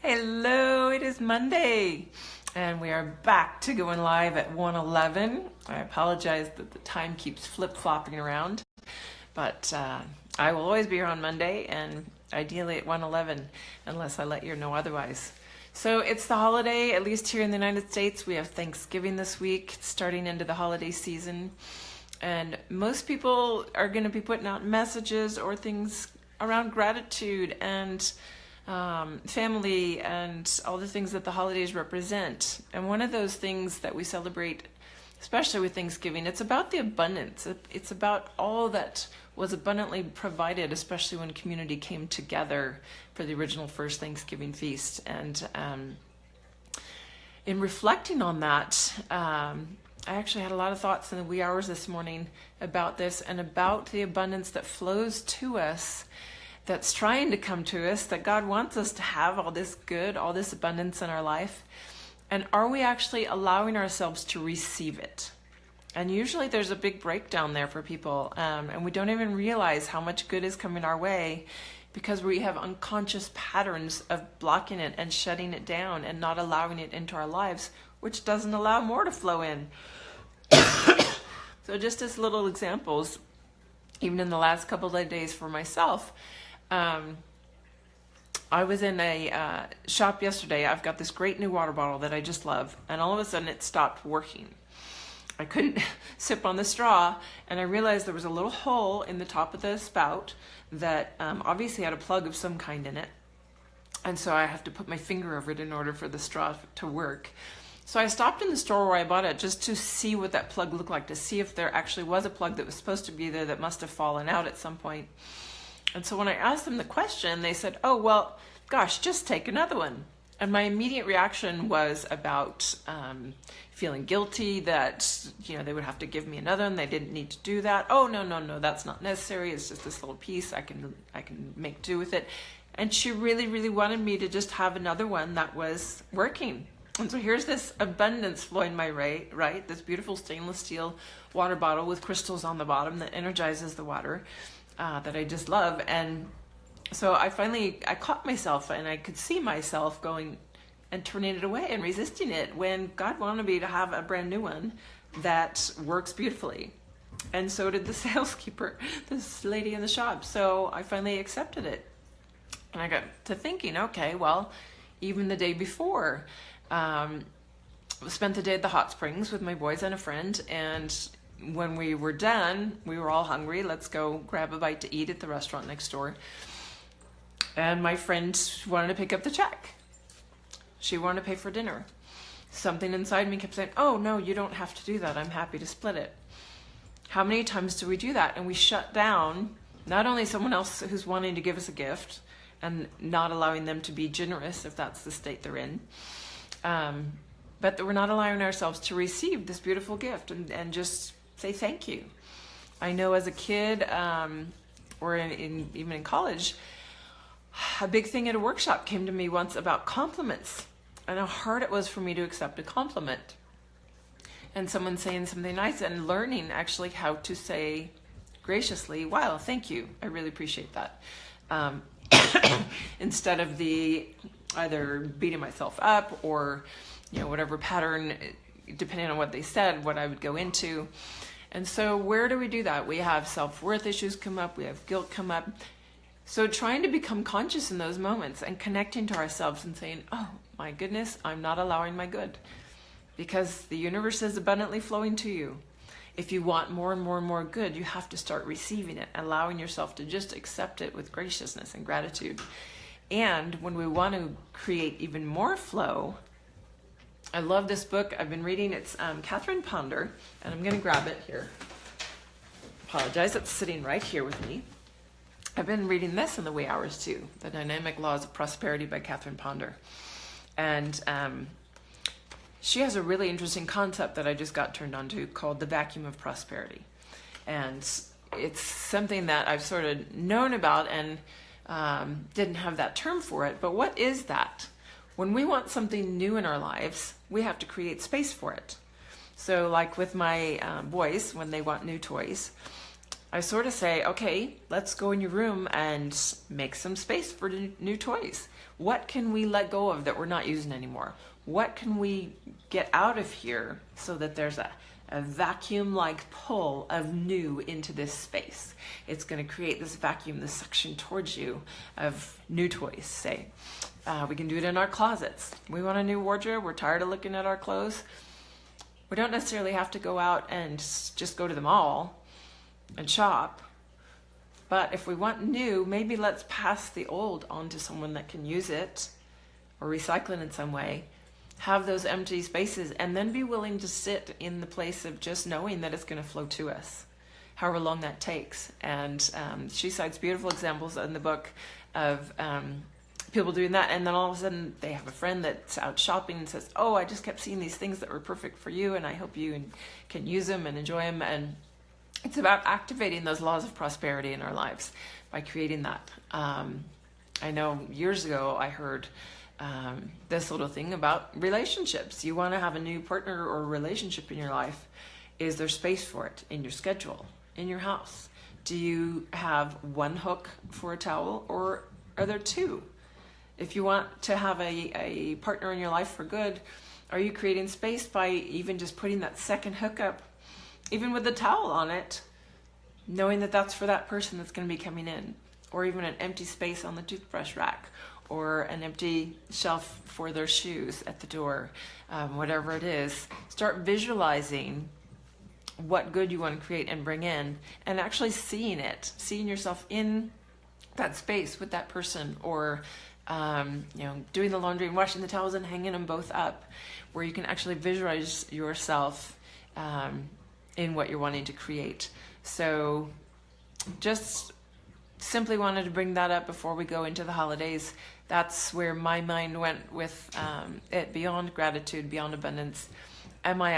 Hello, it is Monday, and we are back to going live at 1:11. I apologize that the time keeps flip-flopping around, but I will always be here on Monday, and ideally at 1:11, unless I let you know otherwise. So it's the holiday, at least here in the United States. We have Thanksgiving this week, starting into the holiday season, and most people are going to be putting out messages or things around gratitude and family and all the things that the holidays represent. And one of those things that we celebrate, especially with Thanksgiving, it's about the abundance. It's about all that was abundantly provided, especially when community came together for the original first Thanksgiving feast. And in reflecting on that, I actually had a lot of thoughts in the wee hours this morning about this and about the abundance that flows to us, that's trying to come to us, that God wants us to have all this good, all this abundance in our life. And are we actually allowing ourselves to receive it? And usually there's a big breakdown there for people, and we don't even realize how much good is coming our way because we have unconscious patterns of blocking it and shutting it down and not allowing it into our lives, which doesn't allow more to flow in. So just as little examples, even in the last couple of days for myself, I was in a shop yesterday. I've got this great new water bottle that I just love, and all of a sudden it stopped working. I couldn't sip on the straw, and I realized there was a little hole in the top of the spout that obviously had a plug of some kind in it, and so I have to put my finger over it in order for the straw to work. So I stopped in the store where I bought it just to see what that plug looked like, to see if there actually was a plug that was supposed to be there that must have fallen out at some point. And so when I asked them the question, they said, oh, well, gosh, just take another one. And my immediate reaction was about feeling guilty that, they would have to give me another one. They didn't need to do that. Oh, no, that's not necessary. It's just this little piece. I can make do with it. And she really, really wanted me to just have another one that was working. And so here's this abundance flowing my way, right? This beautiful stainless steel water bottle with crystals on the bottom that energizes the water. That I just love. And so I caught myself, and I could see myself going and turning it away and resisting it when God wanted me to have a brand new one that works beautifully. And so did the saleskeeper, this lady in the shop. So I finally accepted it. And I got to thinking, okay, well, even the day before, spent the day at the hot springs with my boys and a friend, and when we were done, we were all hungry. Let's go grab a bite to eat at the restaurant next door. And my friend wanted to pick up the check. She wanted to pay for dinner. Something inside me kept saying, oh, no, you don't have to do that. I'm happy to split it. How many times do we do that? And we shut down not only someone else who's wanting to give us a gift and not allowing them to be generous if that's the state they're in, but that we're not allowing ourselves to receive this beautiful gift and just say thank you. I know as a kid, or even in college, a big thing at a workshop came to me once about compliments and how hard it was for me to accept a compliment. And someone saying something nice and learning actually how to say graciously, wow, thank you. I really appreciate that. Instead of the either beating myself up or, whatever pattern, depending on what they said, what I would go into. And so where do we do that? We have self-worth issues come up. We have guilt come up. So trying to become conscious in those moments and connecting to ourselves and saying, oh, my goodness, I'm not allowing my good. Because the universe is abundantly flowing to you. If you want more and more and more good, you have to start receiving it, allowing yourself to just accept it with graciousness and gratitude. And when we want to create even more flow, I love this book. I've been reading. It's Catherine Ponder, and I'm going to grab it here. Apologize. It's sitting right here with me. I've been reading this in the wee hours too. The Dynamic Laws of Prosperity by Catherine Ponder. And she has a really interesting concept that I just got turned on to called the vacuum of prosperity. And it's something that I've sort of known about and didn't have that term for it. But what is that? When we want something new in our lives, we have to create space for it. So like with my boys, when they want new toys, I sort of say, okay, let's go in your room and make some space for new toys. What can we let go of that we're not using anymore? What can we get out of here so that there's a vacuum-like pull of new into this space? It's going to create this vacuum, this suction towards you of new toys, say. We can do it in our closets. We want a new wardrobe. We're tired of looking at our clothes. We don't necessarily have to go out and just go to the mall and shop. But if we want new, maybe let's pass the old on to someone that can use it or recycle it in some way. Have those empty spaces and then be willing to sit in the place of just knowing that it's going to flow to us, however long that takes. And she cites beautiful examples in the book of people doing that, and then all of a sudden they have a friend that's out shopping and says, oh, I just kept seeing these things that were perfect for you, and I hope you can use them and enjoy them. And it's about activating those laws of prosperity in our lives by creating that. I know years ago I heard this little thing about relationships. You want to have a new partner or relationship in your life. Is there space for it in your schedule, in your house? Do you have one hook for a towel, or are there two? If you want to have a partner in your life for good, are you creating space by even just putting that second hook up, even with the towel on it, knowing that that's for that person that's going to be coming in, or even an empty space on the toothbrush rack, or an empty shelf for their shoes at the door, whatever it is. Start visualizing what good you want to create and bring in, and actually seeing it, seeing yourself in that space with that person, or doing the laundry and washing the towels and hanging them both up, where you can actually visualize yourself in what you're wanting to create. So just simply wanted to bring that up before we go into the holidays. That's where my mind went with it, beyond gratitude, beyond abundance. Am I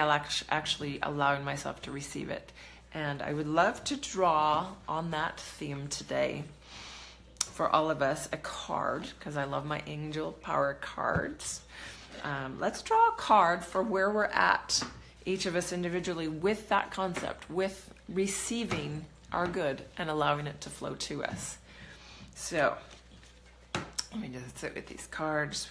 actually allowing myself to receive it? And I would love to draw on that theme today for all of us a card, because I love my angel power cards. Let's draw a card for where we're at, each of us individually, with that concept, with receiving our good and allowing it to flow to us. So let me just sit with these cards.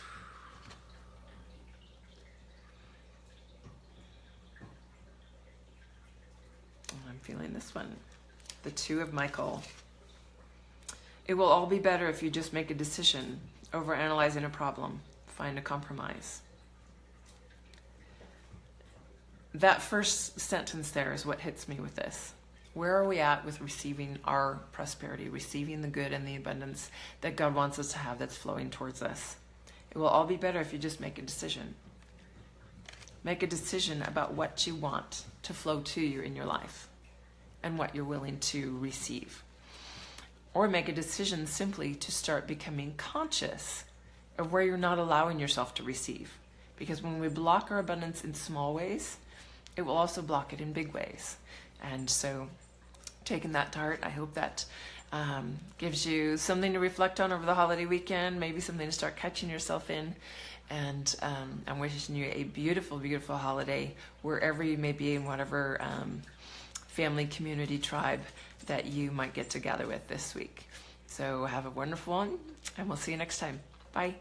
I'm feeling this one, the Two of Michael. It will all be better if you just make a decision over analyzing a problem. Find a compromise. That first sentence there is what hits me with this. Where are we at with receiving our prosperity, receiving the good and the abundance that God wants us to have that's flowing towards us? It will all be better if you just make a decision. Make a decision about what you want to flow to you in your life and what you're willing to receive. Or make a decision simply to start becoming conscious of where you're not allowing yourself to receive. Because when we block our abundance in small ways, it will also block it in big ways. And so taking that to heart, I hope that gives you something to reflect on over the holiday weekend, maybe something to start catching yourself in. And I'm wishing you a beautiful, beautiful holiday wherever you may be, in whatever family, community, tribe that you might get together with this week. So have a wonderful one, and we'll see you next time. Bye.